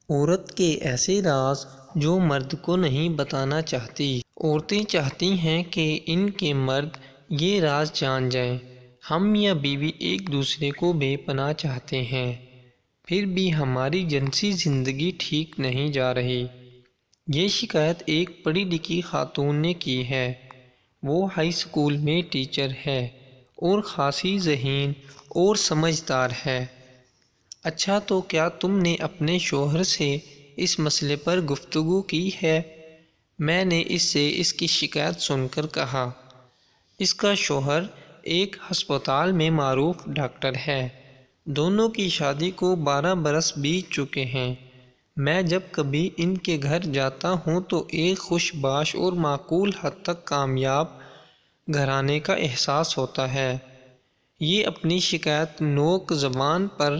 عورت کے ایسے راز جو مرد کو نہیں بتانا چاہتی۔ عورتیں چاہتی ہیں کہ ان کے مرد یہ راز جان جائیں۔ ہم یا بیوی ایک دوسرے کو بے پناہ چاہتے ہیں، پھر بھی ہماری جنسی زندگی ٹھیک نہیں جا رہی۔ یہ شکایت ایک پڑھی لکھی خاتون نے کی ہے۔ وہ ہائی اسکول میں ٹیچر ہے اور خاصی ذہین اور سمجھدار ہے۔ اچھا، تو کیا تم نے اپنے شوہر سے اس مسئلے پر گفتگو کی ہے؟ میں نے اس سے اس کی شکایت سن کر کہا۔ اس کا شوہر ایک ہسپتال میں معروف ڈاکٹر ہے۔ دونوں کی شادی کو 12 برس بیت چکے ہیں۔ میں جب کبھی ان کے گھر جاتا ہوں تو ایک خوش باش اور معقول حد تک کامیاب گھرانے کا احساس ہوتا ہے۔ یہ اپنی شکایت نوک زبان پر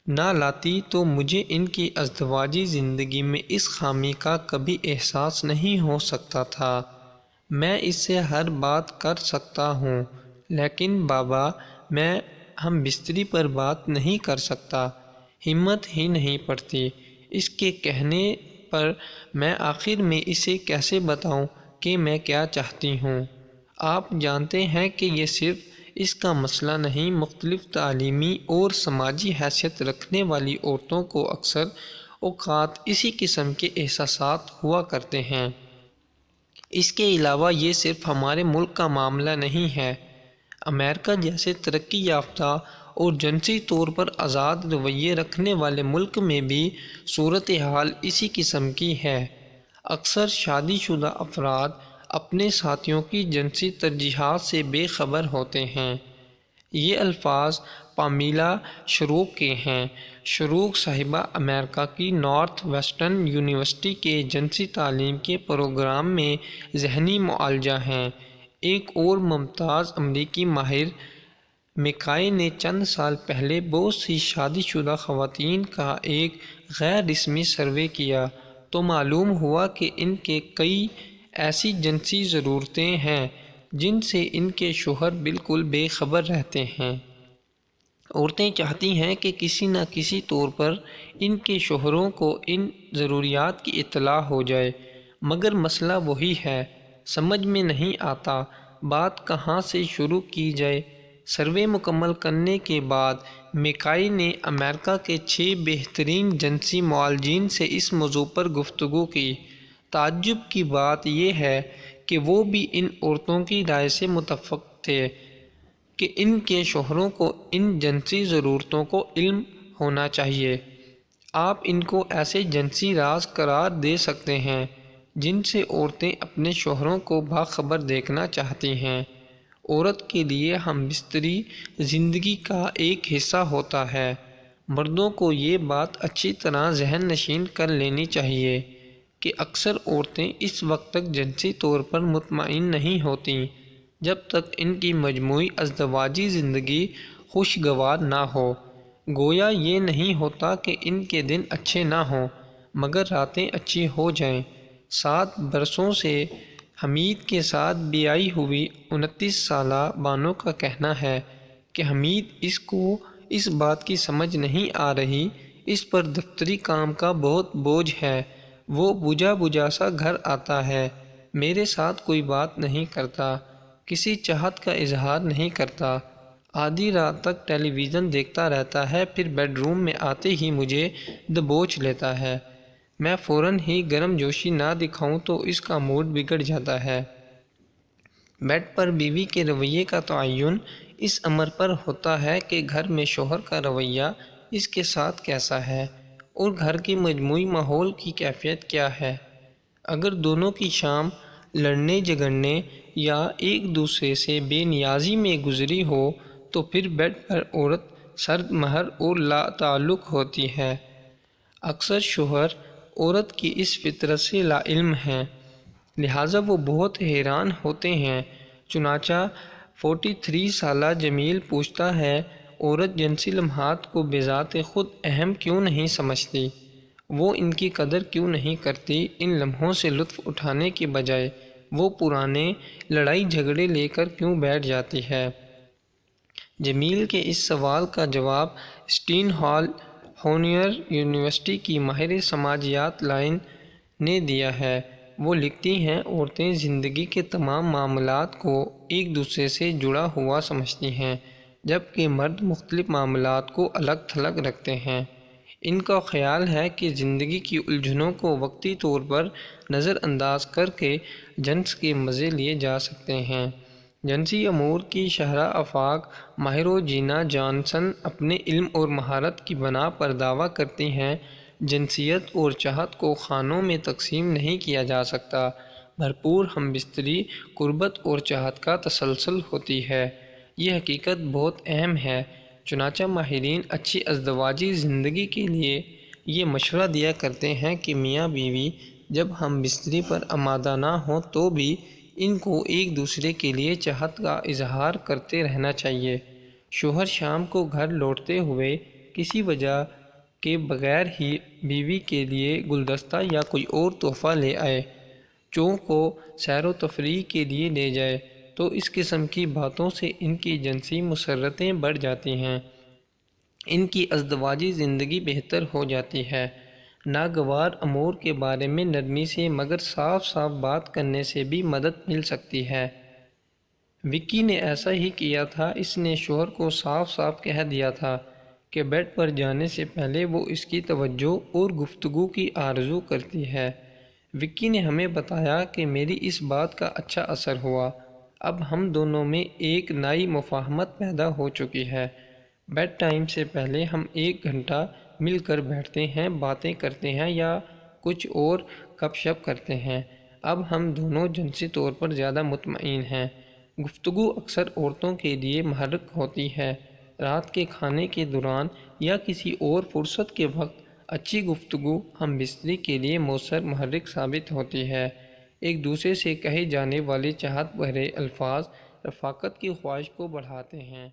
نہ لاتی تو مجھے ان کی ازدواجی زندگی میں اس خامی کا کبھی احساس نہیں ہو سکتا تھا۔ میں اس سے ہر بات کر سکتا ہوں، لیکن بابا میں ہم بستری پر بات نہیں کر سکتا، ہمت ہی نہیں پڑتی۔ اس کے کہنے پر میں آخر میں اسے کیسے بتاؤں کہ میں کیا چاہتی ہوں؟ آپ جانتے ہیں کہ یہ صرف اس کا مسئلہ نہیں، مختلف تعلیمی اور سماجی حیثیت رکھنے والی عورتوں کو اکثر اوقات اسی قسم کے احساسات ہوا کرتے ہیں۔ اس کے علاوہ یہ صرف ہمارے ملک کا معاملہ نہیں ہے۔ امریکہ جیسے ترقی یافتہ اور جنسی طور پر آزاد رویے رکھنے والے ملک میں بھی صورتحال اسی قسم کی ہے۔ اکثر شادی شدہ افراد اپنے ساتھیوں کی جنسی ترجیحات سے بے خبر ہوتے ہیں۔ یہ الفاظ پامیلا شروق کے ہیں۔ شروق صاحبہ امریکہ کی نارتھ ویسٹرن یونیورسٹی کے جنسی تعلیم کے پروگرام میں ذہنی معالجہ ہیں۔ ایک اور ممتاز امریکی ماہر میکائے نے چند سال پہلے بہت سی شادی شدہ خواتین کا ایک غیر رسمی سروے کیا تو معلوم ہوا کہ ان کے کئی ایسی جنسی ضرورتیں ہیں جن سے ان کے شوہر بالکل بے خبر رہتے ہیں۔ عورتیں چاہتی ہیں کہ کسی نہ کسی طور پر ان کے شوہروں کو ان ضروریات کی اطلاع ہو جائے، مگر مسئلہ وہی ہے، سمجھ میں نہیں آتا بات کہاں سے شروع کی جائے۔ سروے مکمل کرنے کے بعد میکائے نے امریکہ کے 6 بہترین جنسی معالجین سے اس موضوع پر گفتگو کی۔ تعجب کی بات یہ ہے کہ وہ بھی ان عورتوں کی رائے سے متفق تھے کہ ان کے شوہروں کو ان جنسی ضرورتوں کو علم ہونا چاہیے۔ آپ ان کو ایسے جنسی راز قرار دے سکتے ہیں جن سے عورتیں اپنے شوہروں کو باخبر دیکھنا چاہتی ہیں۔ عورت کے لیے ہم بستری زندگی کا ایک حصہ ہوتا ہے۔ مردوں کو یہ بات اچھی طرح ذہن نشین کر لینی چاہیے کہ اکثر عورتیں اس وقت تک جنسی طور پر مطمئن نہیں ہوتیں جب تک ان کی مجموعی ازدواجی زندگی خوشگوار نہ ہو۔ گویا یہ نہیں ہوتا کہ ان کے دن اچھے نہ ہوں مگر راتیں اچھی ہو جائیں۔ 7 برسوں سے حمید کے ساتھ بیائی ہوئی 29 سالہ بانو کا کہنا ہے کہ حمید کو اس بات کی سمجھ نہیں آ رہی، اس پر دفتری کام کا بہت بوجھ ہے، وہ بجھا بجھا سا گھر آتا ہے، میرے ساتھ کوئی بات نہیں کرتا، کسی چاہت کا اظہار نہیں کرتا، آدھی رات تک ٹیلی ویژن دیکھتا رہتا ہے، پھر بیڈ روم میں آتے ہی مجھے دبوچ لیتا ہے، میں فوراً ہی گرم جوشی نہ دکھاؤں تو اس کا موڈ بگڑ جاتا ہے۔ بیڈ پر بیوی کے رویے کا تعین اس امر پر ہوتا ہے کہ گھر میں شوہر کا رویہ اس کے ساتھ کیسا ہے اور گھر کے مجموعی ماحول کی کیفیت کیا ہے۔ اگر دونوں کی شام لڑنے جھگڑنے یا ایک دوسرے سے بے نیازی میں گزری ہو تو پھر بیڈ پر عورت سرد مہر اور لا تعلق ہوتی ہے۔ اکثر شوہر عورت کی اس فطرت سے لا علم ہیں، لہٰذا وہ بہت حیران ہوتے ہیں۔ چنانچہ 43 سالہ جمیل پوچھتا ہے، عورت جنسی لمحات کو بذات خود اہم کیوں نہیں سمجھتی؟ وہ ان کی قدر کیوں نہیں کرتی؟ ان لمحوں سے لطف اٹھانے کے بجائے وہ پرانے لڑائی جھگڑے لے کر کیوں بیٹھ جاتی ہے؟ جمیل کے اس سوال کا جواب اسٹین ہال ہونیئر یونیورسٹی کی ماہر سماجیات لائن نے دیا ہے۔ وہ لکھتی ہیں، عورتیں زندگی کے تمام معاملات کو ایک دوسرے سے جڑا ہوا سمجھتی ہیں، جبکہ مرد مختلف معاملات کو الگ تھلگ رکھتے ہیں۔ ان کا خیال ہے کہ زندگی کی الجھنوں کو وقتی طور پر نظر انداز کر کے جنس کے مزے لیے جا سکتے ہیں۔ جنسی امور کی شرح افاق ماہر جینا جانسن اپنے علم اور مہارت کی بنا پر دعویٰ کرتی ہیں، جنسیت اور چاہت کو خانوں میں تقسیم نہیں کیا جا سکتا، بھرپور ہم بستری قربت اور چاہت کا تسلسل ہوتی ہے۔ یہ حقیقت بہت اہم ہے، چنانچہ ماہرین اچھی ازدواجی زندگی کے لیے یہ مشورہ دیا کرتے ہیں کہ میاں بیوی جب ہم بستری پر آمادہ نہ ہوں تو بھی ان کو ایک دوسرے کے لیے چاہت کا اظہار کرتے رہنا چاہیے۔ شوہر شام کو گھر لوٹتے ہوئے کسی وجہ کے بغیر ہی بیوی کے لیے گلدستہ یا کوئی اور تحفہ لے آئے، چوں کو سیر و تفریح کے لیے لے جائے، تو اس قسم کی باتوں سے ان کی جنسی مسرتیں بڑھ جاتی ہیں، ان کی ازدواجی زندگی بہتر ہو جاتی ہے۔ ناگوار امور کے بارے میں نرمی سے مگر صاف صاف بات کرنے سے بھی مدد مل سکتی ہے۔ وکی نے ایسا ہی کیا تھا۔ اس نے شوہر کو صاف صاف کہہ دیا تھا کہ بیڈ پر جانے سے پہلے وہ اس کی توجہ اور گفتگو کی آرزو کرتی ہے۔ وکی نے ہمیں بتایا کہ میری اس بات کا اچھا اثر ہوا۔ اب ہم دونوں میں ایک نئی مفاہمت پیدا ہو چکی ہے۔ بیڈ ٹائم سے پہلے ہم 1 گھنٹہ مل کر بیٹھتے ہیں، باتیں کرتے ہیں یا کچھ اور گپ شپ کرتے ہیں۔ اب ہم دونوں جنسی طور پر زیادہ مطمئن ہیں۔ گفتگو اکثر عورتوں کے لیے محرک ہوتی ہے۔ رات کے کھانے کے دوران یا کسی اور فرصت کے وقت اچھی گفتگو ہم بستری کے لیے مؤثر محرک ثابت ہوتی ہے۔ ایک دوسرے سے کہے جانے والے چاہت بھرے الفاظ رفاقت کی خواہش کو بڑھاتے ہیں۔